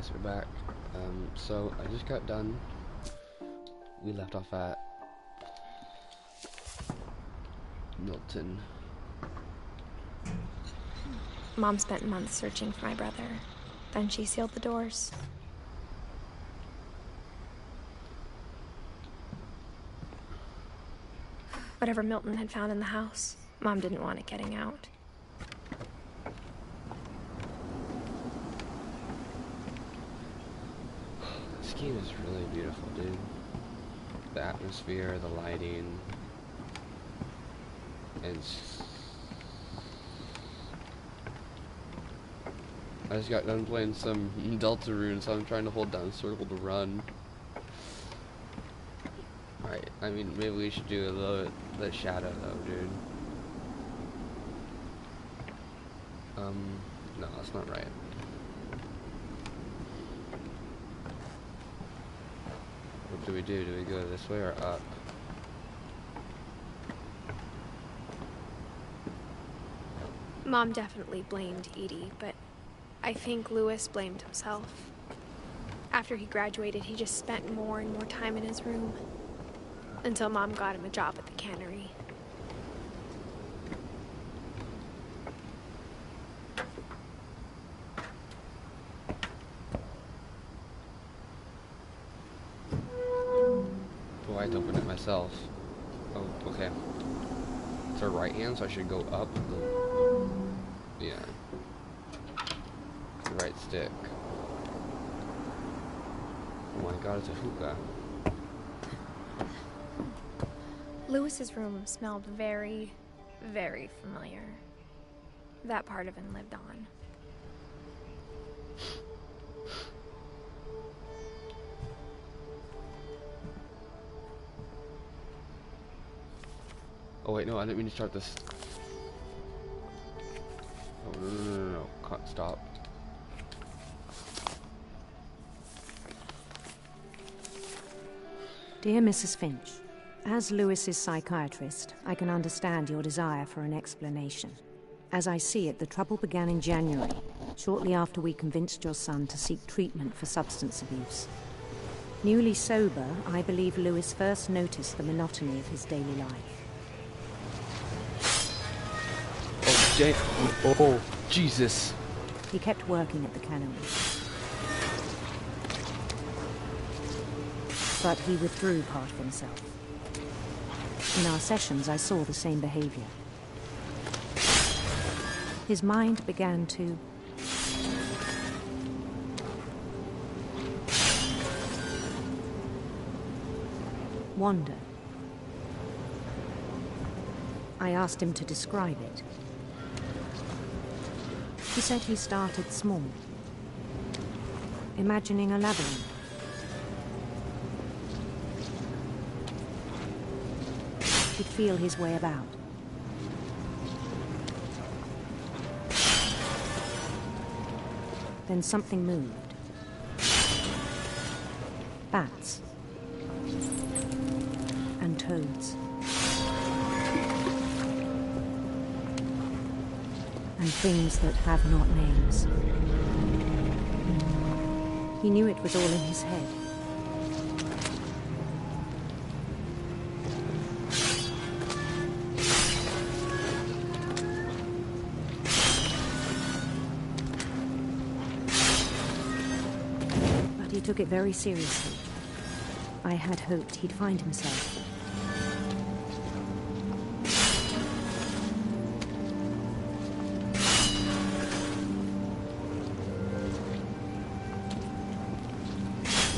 guys, we're back. So I just got done. We left off at Milton. Mom spent months searching for my brother. Then she sealed the doors. Whatever Milton had found in the house, Mom didn't want it getting out. This game is really beautiful, dude. The atmosphere, the lighting, and I just got done playing some Deltarune, so I'm trying to hold down circle to run. Alright, I mean, maybe we should do a little bit the shadow though, dude. No, that's not right. What do we do? Do we go this way or up? Mom definitely blamed Edie, but I think Louis blamed himself. After he graduated, he just spent more and more time in his room. Until Mom got him a job at the cannery. Oh, I had to open it myself. Oh, okay. It's our right hand, so I should go up. Yeah. The right stick. Oh my god, it's a hookah. Louis's room smelled very, very familiar. That part of him lived on. Oh wait, no, I didn't mean to start this. Oh, no. Can't stop. Dear Mrs. Finch, as Louis's psychiatrist, I can understand your desire for an explanation. As I see it, the trouble began in January, shortly after we convinced your son to seek treatment for substance abuse. Newly sober, I believe Louis first noticed the monotony of his daily life. Oh, Jay. Oh, Jesus. He kept working at the cannery. But he withdrew part of himself. In our sessions, I saw the same behavior. His mind began to wander. I asked him to describe it. He said he started small, imagining a labyrinth. He'd feel his way about. Then something moved. Bats. And toads. And things that have not names. He knew it was all in his head. He took it very seriously. I had hoped he'd find himself.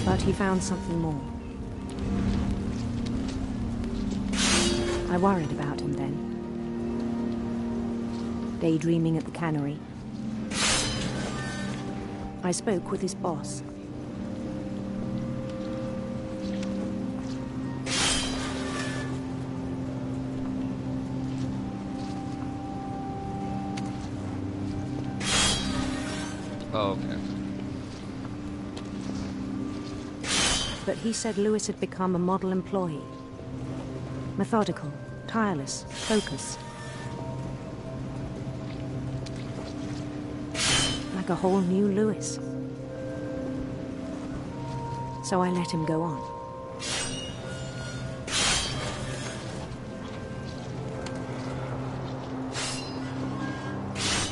But he found something more. I worried about him then. Daydreaming at the cannery. I spoke with his boss. Oh, okay. But he said Louis had become a model employee. Methodical, tireless, focused. Like a whole new Louis. so I let him go on.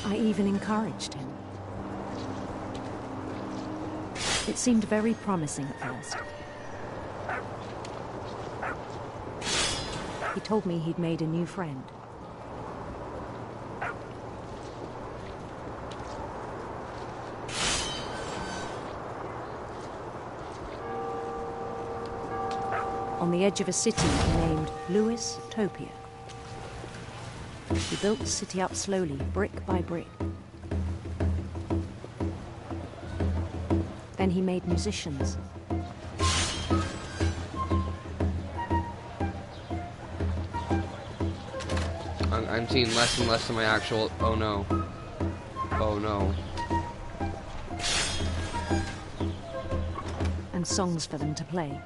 I even encouraged him. It seemed very promising at first. He told me he'd made a new friend. On the edge of a city named Lewis Topia. He built the city up slowly, brick by brick. Then he made musicians. I'm seeing less and less of my actual... Oh no. Oh no. And songs for them to play.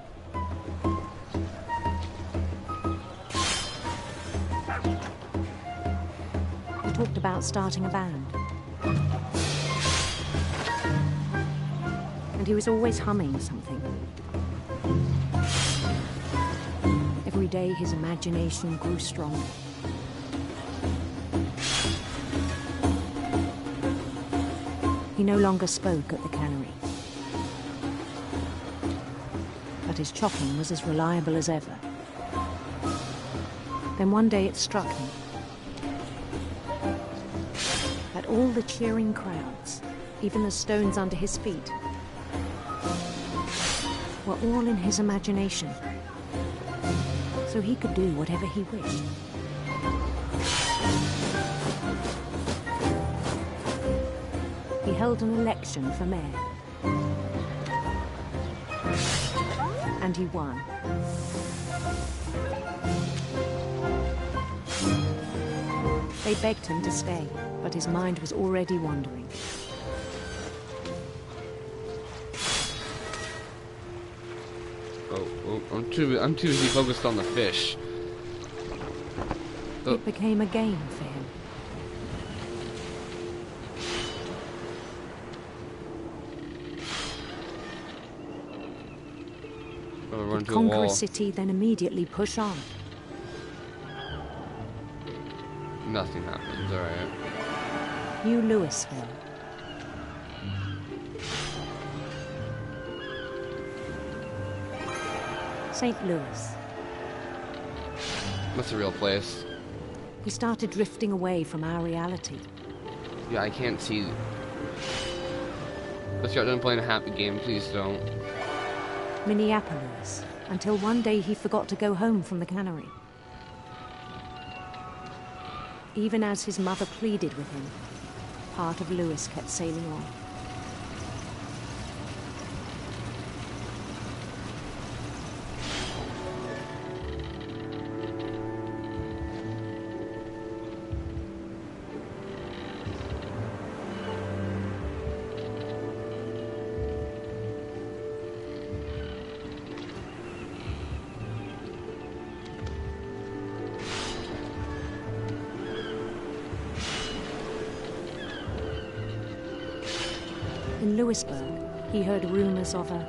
He talked about starting a band. And he was always humming something. Every day his imagination grew stronger. He no longer spoke at the cannery. But his chopping was as reliable as ever. Then one day it struck him that all the cheering crowds, even the stones under his feet, were all in his imagination, so he could do whatever he wished. He held an election for mayor. And he won. They begged him to stay, but his mind was already wandering. Oh, I'm too busy focused on the fish. It became a game for him. He'd conquer a city, then immediately push on. Nothing happens, alright. New Louisville. St. Louis. That's a real place. We started drifting away from our reality. Yeah, I can't see. Let's get done playing a happy game, please don't. Minneapolis, until one day he forgot to go home from the cannery. Even as his mother pleaded with him, part of Louis kept sailing on. In Louisburg, he heard rumors of a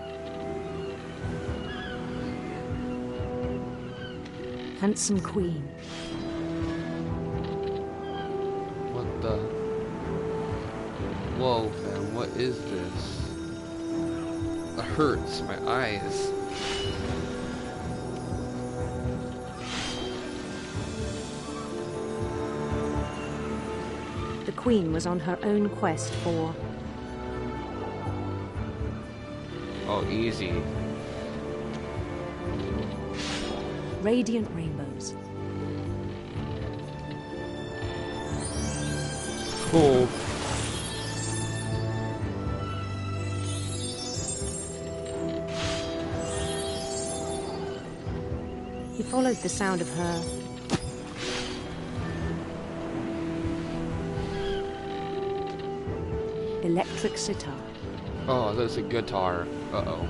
handsome queen. What the? Whoa, fam, what is this? It hurts my eyes. The queen was on her own quest for... Oh, easy. radiant rainbows. Cool. He followed the sound of her electric sitar. Oh, that's a guitar. Uh-oh.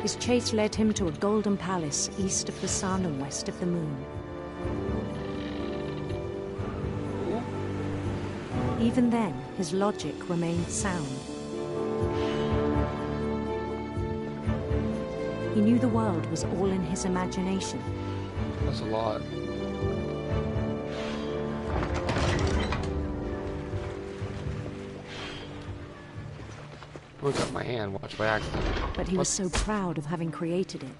His chase led him to a golden palace east of the sun and west of the moon. Even then, his logic remained sound. He knew the world was all in his imagination. That's a lot. Look at my hand, watch by accident. But he was so proud of having created it.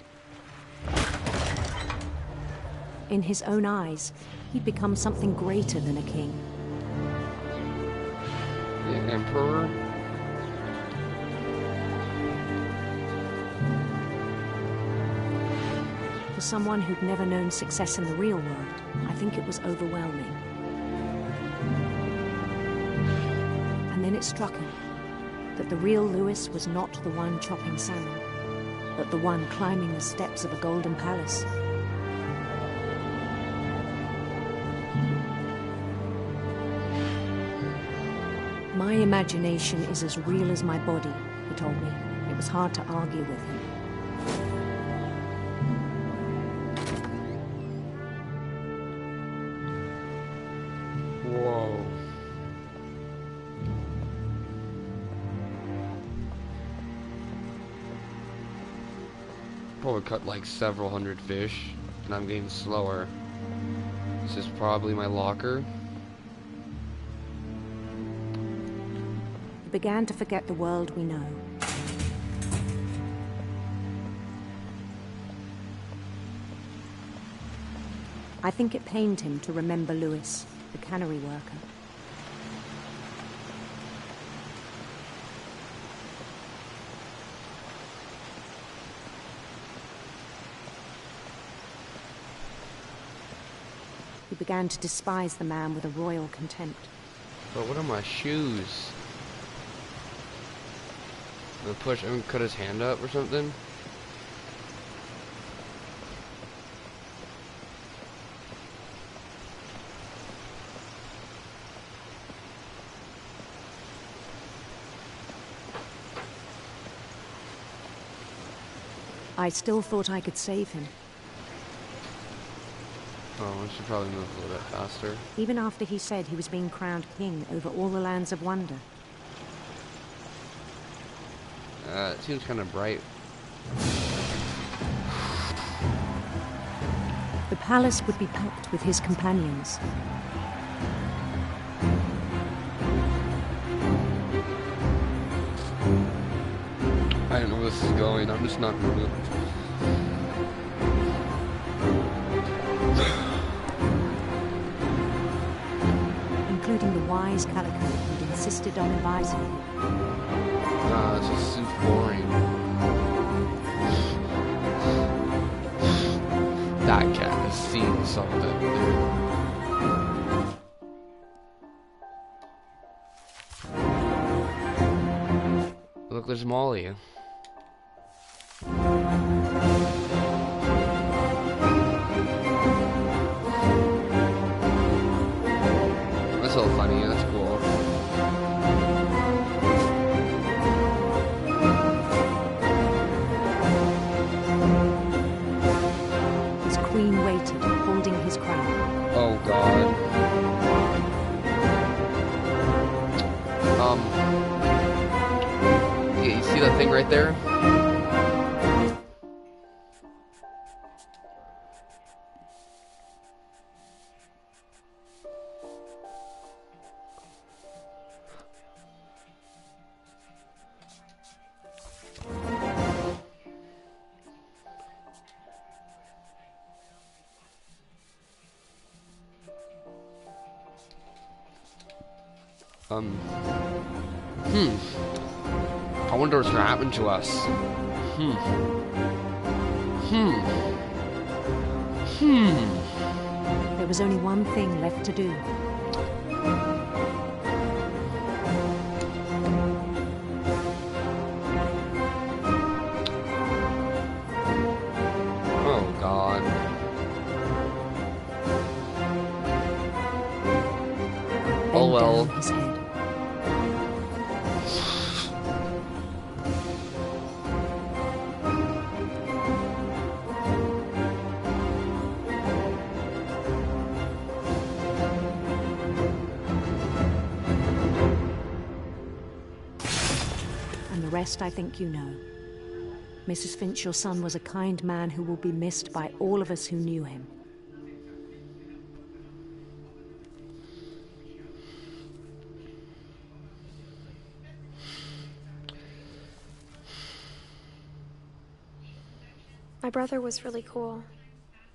In his own eyes, he'd become something greater than a king. The Emperor? For someone who'd never known success in the real world, I think it was overwhelming. And then it struck him that the real Lewis was not the one chopping salmon, but the one climbing the steps of a golden palace. My imagination is as real as my body, he told me. It was hard to argue with him. Whoa. Probably cut like several hundred fish, and I'm getting slower. This is probably my locker. He began to forget the world we know. I think it pained him to remember Lewis, the cannery worker. He began to despise the man with a royal contempt. But what are my shoes? I'm gonna push him, cut his hand up or something? I still thought I could save him. Oh, I should probably move a little bit faster. Even after he said he was being crowned king over all the lands of wonder. It seems kind of bright. The palace would be packed with his companions. I don't know where this is going. I'm just not gonna move. Including the wise Calico who'd insisted on advising him. Nah, this just seems boring. That cat has seen something, dude. Look, there's Molly. That's so funny, that's cool. His queen waited, holding his crown. Oh god. Yeah, you see that thing right there? I wonder what's gonna happen to us. There was only one thing left to do. Oh god. Oh Bend well. down his head. rest I think you know. Mrs. Finch, your son was a kind man who will be missed by all of us who knew him. My brother was really cool.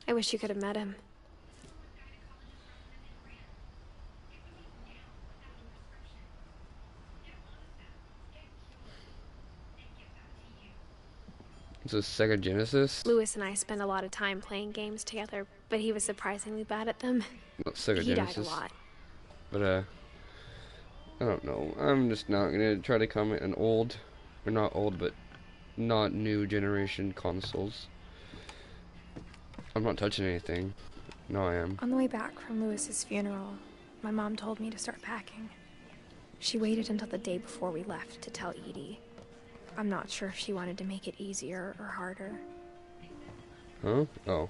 I wish you could have met him. It's a Sega Genesis. Lewis and I spent a lot of time playing games together, but he was surprisingly bad at them. Not Sega He Genesis. died a lot. But I don't know. I'm just not gonna try to comment on old, or not old, but not new generation consoles. I'm not touching anything. No, I am. On the way back from Lewis's funeral, my mom told me to start packing. She waited until the day before we left to tell Edie. I'm not sure if she wanted to make it easier or harder. Huh? Oh.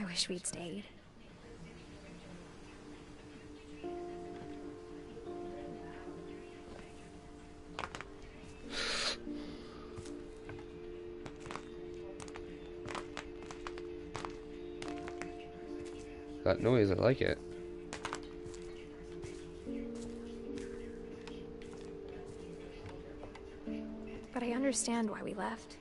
I wish we'd stayed. That noise, I like it. But I understand why we left.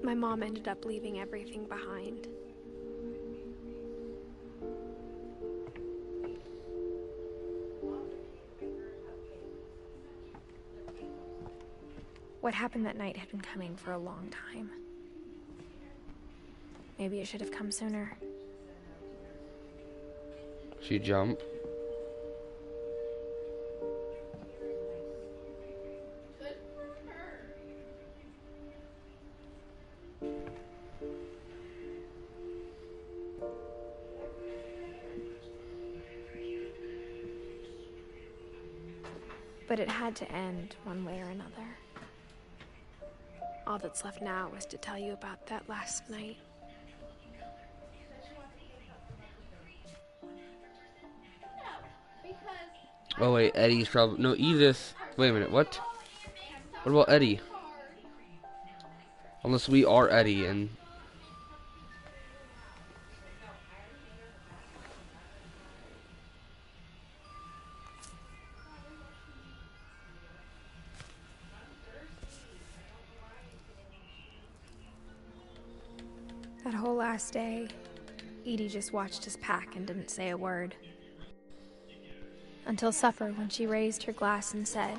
My mom ended up leaving everything behind. What happened that night had been coming for a long time. Maybe it should have come sooner. She jumped. But it had to end one way or another. All that's left now is to tell you about that last night. Oh wait, Eddie's probably no Edith. Wait a minute, what? What about Eddie? Unless we are Eddie and That whole last day, Edie just watched us pack and didn't say a word. Until supper, when she raised her glass and said,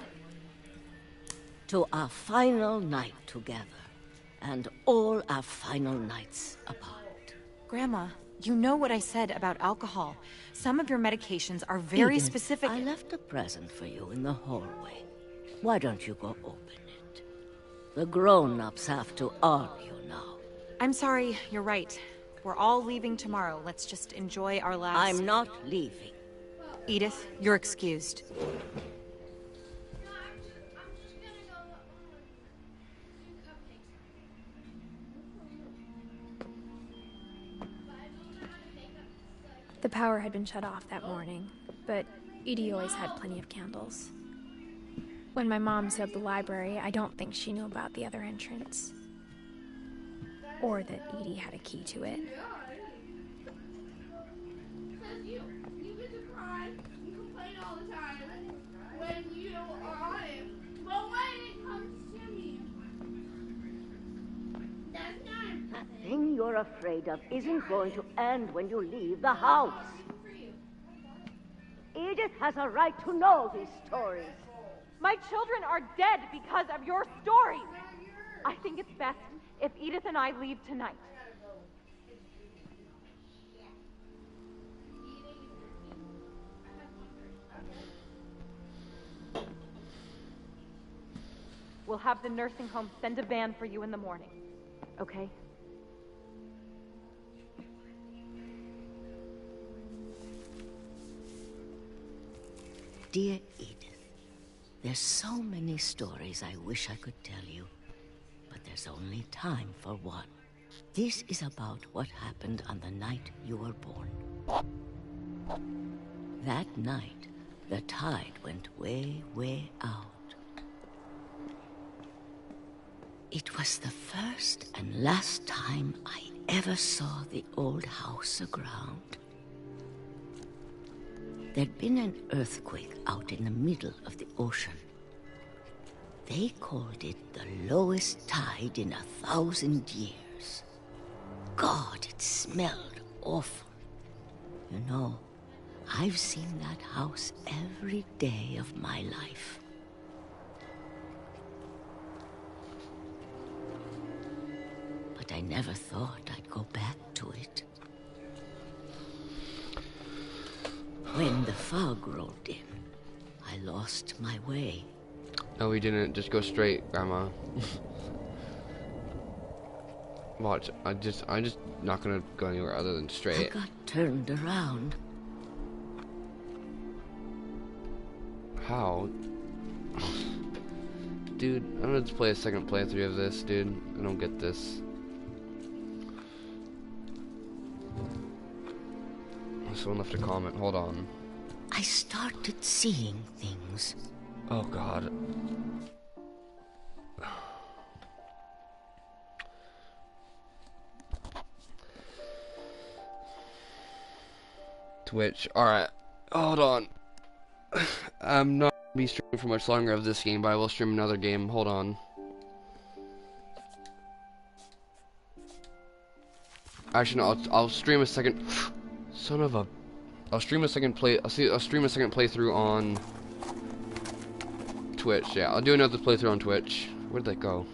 "To our final night together, and all our final nights apart." Grandma, you know what I said about alcohol. Some of your medications are very Edith, specific. I left a present for you in the hallway. Why don't you go open it? The grown-ups have to argue now. I'm sorry, you're right. We're all leaving tomorrow. Let's just enjoy our last... I'm not leaving. Edith, you're excused. The power had been shut off that morning, but Edie always had plenty of candles. When my mom sealed the library, I don't think she knew about the other entrance. Or that Edie had a key to it. You get to cry and complain all the time when you are on it. But when it comes to me, that's not The thing you're afraid of isn't going to end when you leave the house. Edith has a right to know these stories. My children are dead because of your stories. I think it's best if Edith and I leave tonight. We'll have the nursing home send a van for you in the morning, okay? Dear Edith, there's so many stories I wish I could tell you, but there's only time for one. This is about what happened on the night you were born. That night, the tide went way, way out. It was the first and last time I ever saw the old house aground. There'd been an earthquake out in the middle of the ocean. They called it the lowest tide in 1,000 years. God, it smelled awful. You know, I've seen that house every day of my life. But I never thought I'd go back to it. When the fog rolled in, I lost my way. No, we didn't. Just go straight, Grandma. Watch. I'm just not gonna go anywhere other than I straight. got turned around. How? Dude, I'm gonna just play a second playthrough of this, dude. I don't get this. Someone left a comment. Hold on. I started seeing things. Oh God. Twitch. Alright. Hold on. I'm not gonna be streaming for much longer of this game, but I will stream another game. Hold on. Actually, no, I'll stream a second. Son of a. I'll stream a second playthrough on Twitch. Yeah, I'll do another playthrough on Twitch. Where'd that go?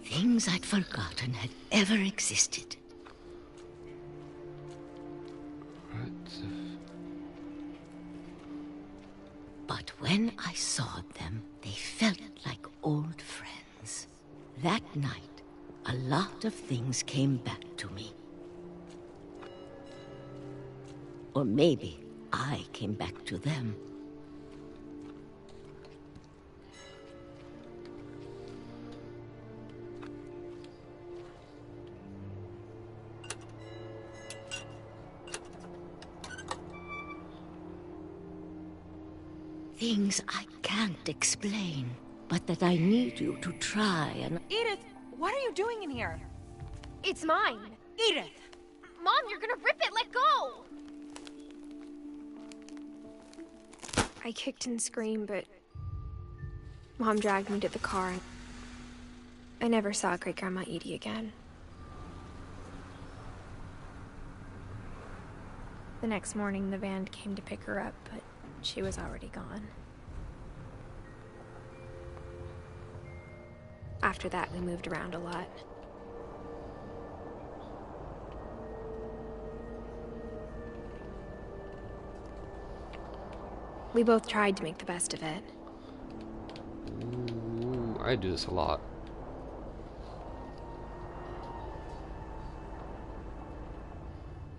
Things I'd forgotten had ever existed. But when I saw them, they felt like old friends. That night, a lot of things came back to me. Or maybe I came back to them. Things I can't explain, but that I need you to try and... Edith, what are you doing in here? It's mine. Edith! Mom, you're gonna rip it. Let go. I kicked and screamed, but Mom dragged me to the car. I never saw Great-Grandma Edie again. The next morning, the van came to pick her up, but she was already gone. After that, we moved around a lot. We both tried to make the best of it. Ooh, I do this a lot.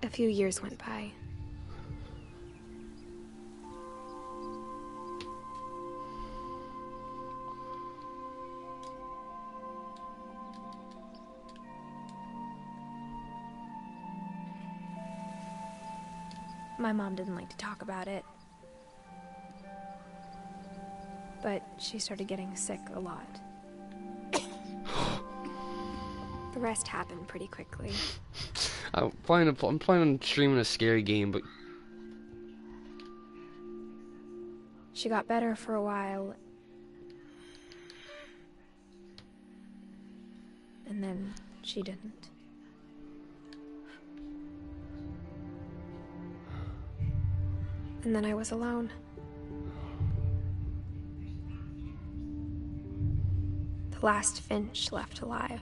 A few years went by. My mom didn't like to talk about it. But she started getting sick a lot. The rest happened pretty quickly. I'm planning on streaming a scary game, but She got better for a while. And then she didn't. And then I was alone. The last Finch left alive.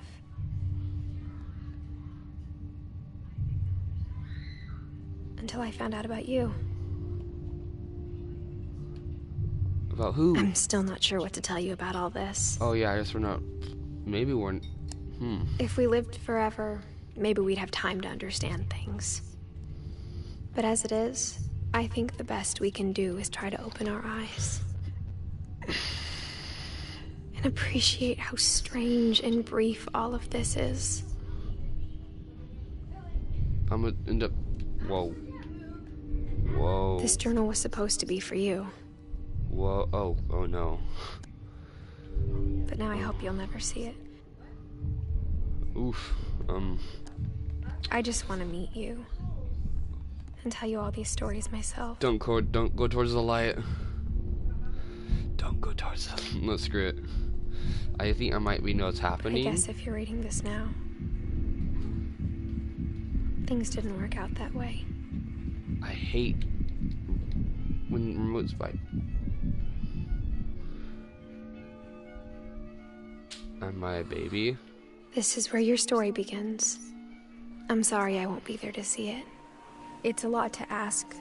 Until I found out about you. about who? I'm still not sure what to tell you about all this. Oh yeah, I guess we're not. Maybe we're. If we lived forever, maybe we'd have time to understand things. But as it is, I think the best we can do is try to open our eyes. and appreciate how strange and brief all of this is. I'm gonna end up... Whoa. Whoa. This journal was supposed to be for you, Whoa. Oh no. but now I hope you'll never see it. Oof. I just want to meet you and tell you all these stories myself. Don't go towards the light. Don't go towards the... No, screw it. I think I might know what's happening. I guess if you're reading this now, things didn't work out that way. I hate when remotes fight. Am I a baby? This is where your story begins. I'm sorry I won't be there to see it. It's a lot to ask,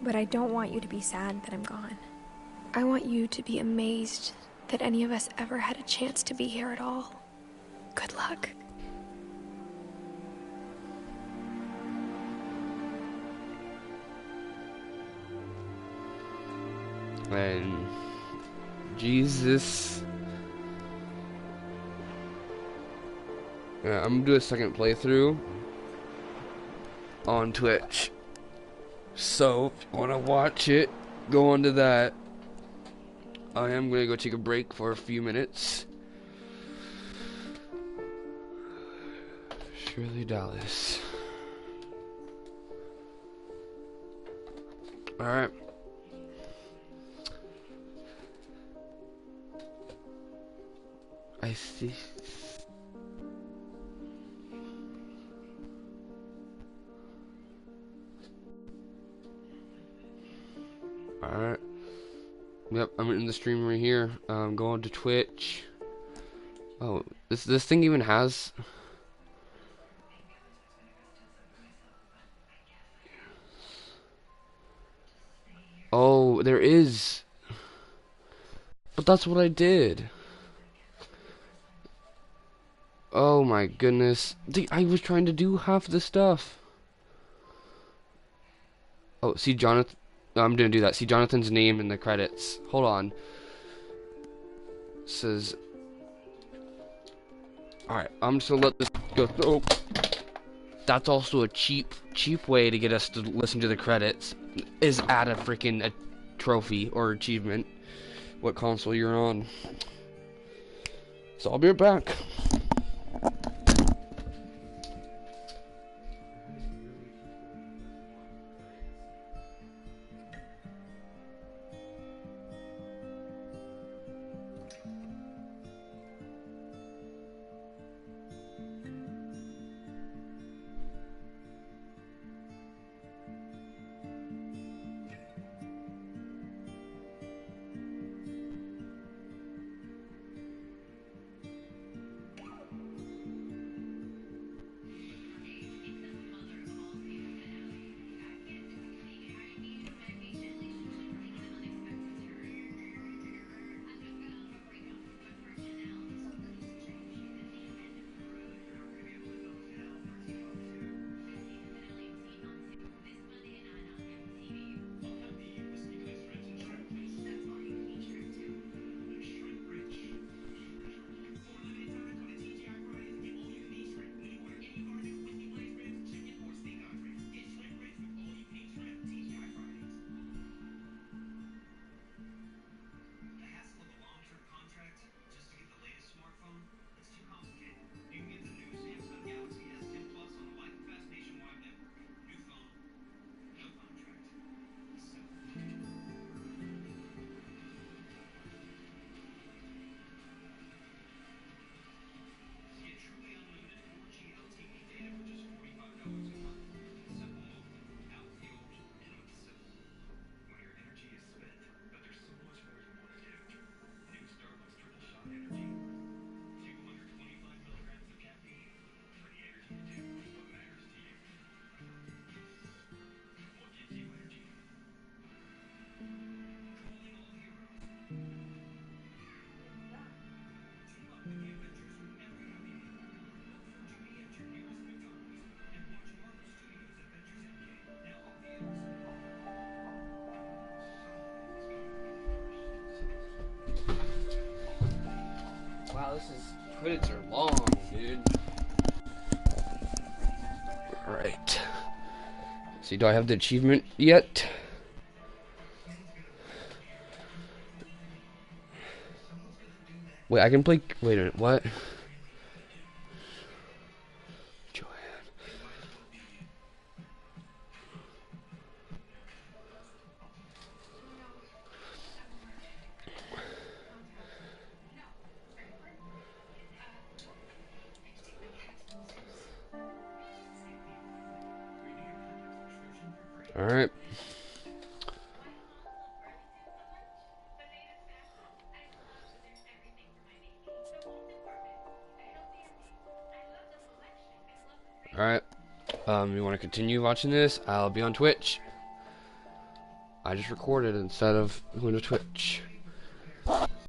but I don't want you to be sad that I'm gone. I want you to be amazed that any of us ever had a chance to be here at all. Good luck. And Jesus. Yeah, I'm gonna do a second playthrough on Twitch. So if you wanna watch it, go on to that. I am gonna go take a break for a few minutes. Shirley Dallas. Alright. I see. Alright. Yep, I'm in the stream right here. I'm going to Twitch. Oh, this thing even has... Oh, there is. But that's what I did. Oh my goodness. I was trying to do half the stuff. Oh, see Jonathan. No, I'm gonna do that. See Jonathan's name in the credits. Hold on. It says. Alright, I'm just gonna let this go. Oh. That's also a cheap way to get us to listen to the credits. Is add a freaking trophy or achievement. What console you're on. So I'll be right back. Credits are long, dude. Alright. See, do I have the achievement yet? Wait, I can play. Wait a minute, what? Joanne. Alright. Alright. You want to continue watching this? I'll be on Twitch. I just recorded instead of going to Twitch.